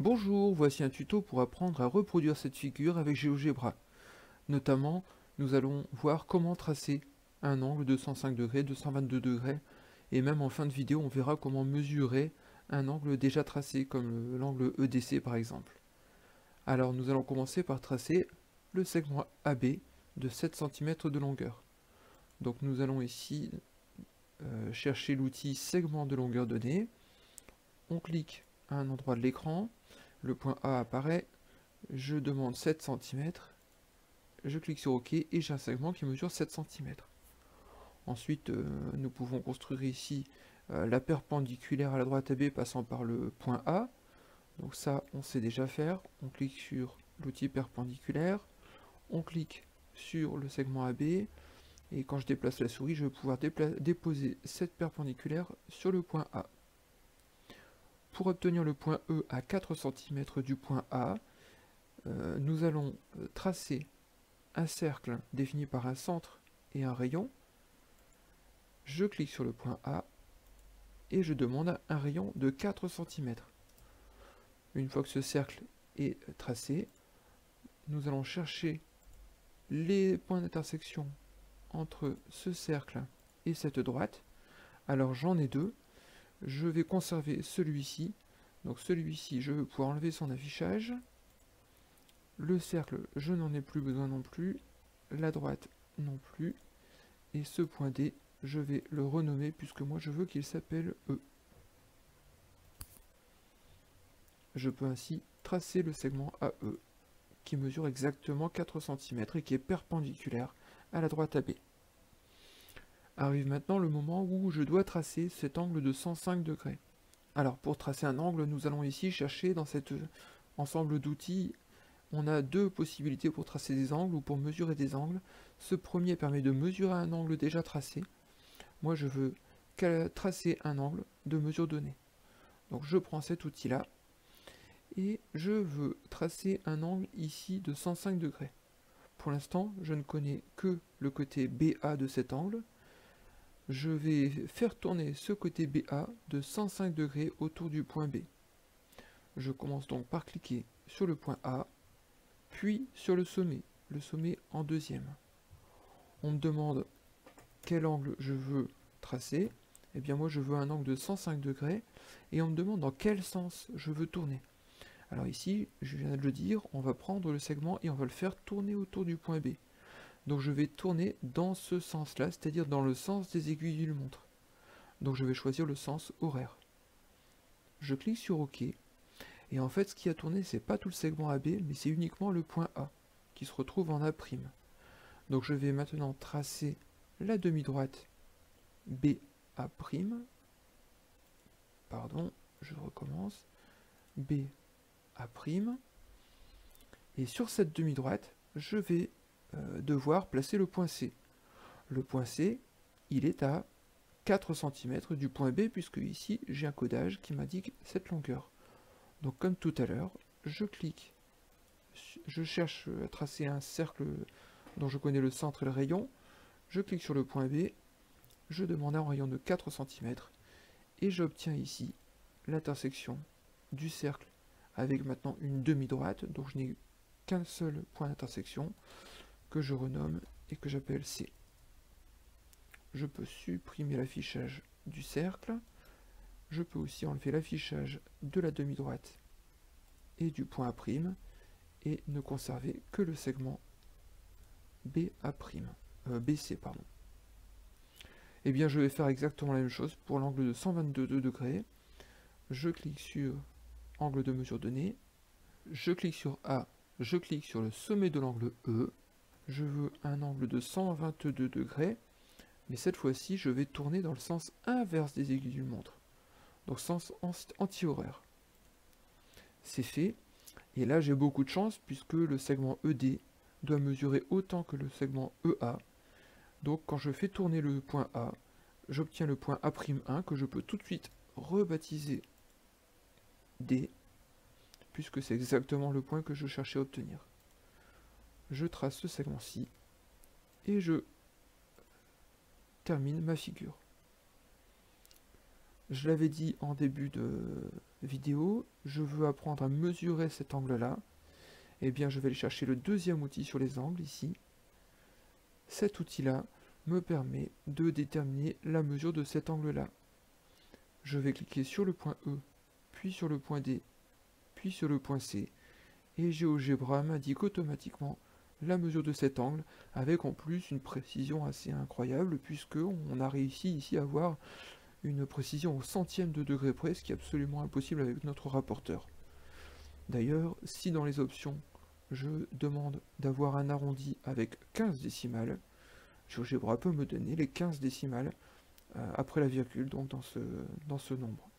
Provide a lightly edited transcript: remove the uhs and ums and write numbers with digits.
Bonjour, voici un tuto pour apprendre à reproduire cette figure avec GeoGebra. Notamment, nous allons voir comment tracer un angle de 105 degrés, de 122 degrés, et même en fin de vidéo, on verra comment mesurer un angle déjà tracé, comme l'angle EDC par exemple. Alors nous allons commencer par tracer le segment AB de 7 cm de longueur. Donc nous allons ici chercher l'outil segment de longueur donnée. On clique à un endroit de l'écran, le point A apparaît, je demande 7 cm, je clique sur OK et j'ai un segment qui mesure 7 cm. Ensuite, nous pouvons construire ici la perpendiculaire à la droite AB passant par le point A. Donc ça, on sait déjà faire. On clique sur l'outil perpendiculaire, on clique sur le segment AB, et quand je déplace la souris, je vais pouvoir déposer cette perpendiculaire sur le point A. Pour obtenir le point E à 4 cm du point A, nous allons tracer un cercle défini par un centre et un rayon. Je clique sur le point A et je demande un rayon de 4 cm. Une fois que ce cercle est tracé, nous allons chercher les points d'intersection entre ce cercle et cette droite. Alors j'en ai deux. Je vais conserver celui-ci. Donc celui-ci, je vais pouvoir enlever son affichage. Le cercle, je n'en ai plus besoin non plus. La droite non plus. Et ce point D, je vais le renommer puisque moi je veux qu'il s'appelle E. Je peux ainsi tracer le segment AE qui mesure exactement 4 cm et qui est perpendiculaire à la droite AB. Arrive maintenant le moment où je dois tracer cet angle de 105 degrés. Alors pour tracer un angle, nous allons ici chercher dans cet ensemble d'outils, on a deux possibilités pour tracer des angles ou pour mesurer des angles. Ce premier permet de mesurer un angle déjà tracé. Moi je veux tracer un angle de mesure donnée. Donc je prends cet outil-là et je veux tracer un angle ici de 105 degrés. Pour l'instant, je ne connais que le côté BA de cet angle. Je vais faire tourner ce côté BA de 105 degrés autour du point B. Je commence donc par cliquer sur le point A, puis sur le sommet en deuxième. On me demande quel angle je veux tracer. Eh bien moi je veux un angle de 105 degrés et on me demande dans quel sens je veux tourner. Alors ici, je viens de le dire, on va prendre le segment et on va le faire tourner autour du point B. Donc je vais tourner dans ce sens-là, c'est-à-dire dans le sens des aiguilles d'une montre. Donc je vais choisir le sens horaire. Je clique sur OK. Et en fait, ce qui a tourné, c'est pas tout le segment AB, mais c'est uniquement le point A, qui se retrouve en A'. Donc je vais maintenant tracer la demi-droite BA'. Pardon, je recommence. BA'. Et sur cette demi-droite, je vais devoir placer le point C. Le point C, il est à 4 cm du point B, puisque ici, j'ai un codage qui m'indique cette longueur. Donc comme tout à l'heure, je clique, je cherche à tracer un cercle dont je connais le centre et le rayon, je clique sur le point B, je demande un rayon de 4 cm, et j'obtiens ici l'intersection du cercle avec maintenant une demi-droite, donc je n'ai qu'un seul point d'intersection, que je renomme et que j'appelle C. Je peux supprimer l'affichage du cercle, je peux aussi enlever l'affichage de la demi-droite et du point A', et ne conserver que le segment BC. Et bien je vais faire exactement la même chose pour l'angle de 122 degrés. Je clique sur angle de mesure donné, je clique sur A, je clique sur le sommet de l'angle E, je veux un angle de 122 degrés, mais cette fois-ci je vais tourner dans le sens inverse des aiguilles d'une montre, donc sens anti-horaire. C'est fait, et là j'ai beaucoup de chance puisque le segment ED doit mesurer autant que le segment EA, donc quand je fais tourner le point A, j'obtiens le point A'1 que je peux tout de suite rebaptiser D, puisque c'est exactement le point que je cherchais à obtenir. Je trace ce segment-ci, et je termine ma figure. Je l'avais dit en début de vidéo, je veux apprendre à mesurer cet angle-là. Eh bien, je vais aller chercher le deuxième outil sur les angles, ici. Cet outil-là me permet de déterminer la mesure de cet angle-là. Je vais cliquer sur le point E, puis sur le point D, puis sur le point C, et GeoGebra m'indique automatiquement la mesure de cet angle, avec en plus une précision assez incroyable, puisque on a réussi ici à avoir une précision au centième de degré près, ce qui est absolument impossible avec notre rapporteur. D'ailleurs, si dans les options, je demande d'avoir un arrondi avec 15 décimales, GeoGebra peut me donner les 15 décimales après la virgule, donc dans ce nombre.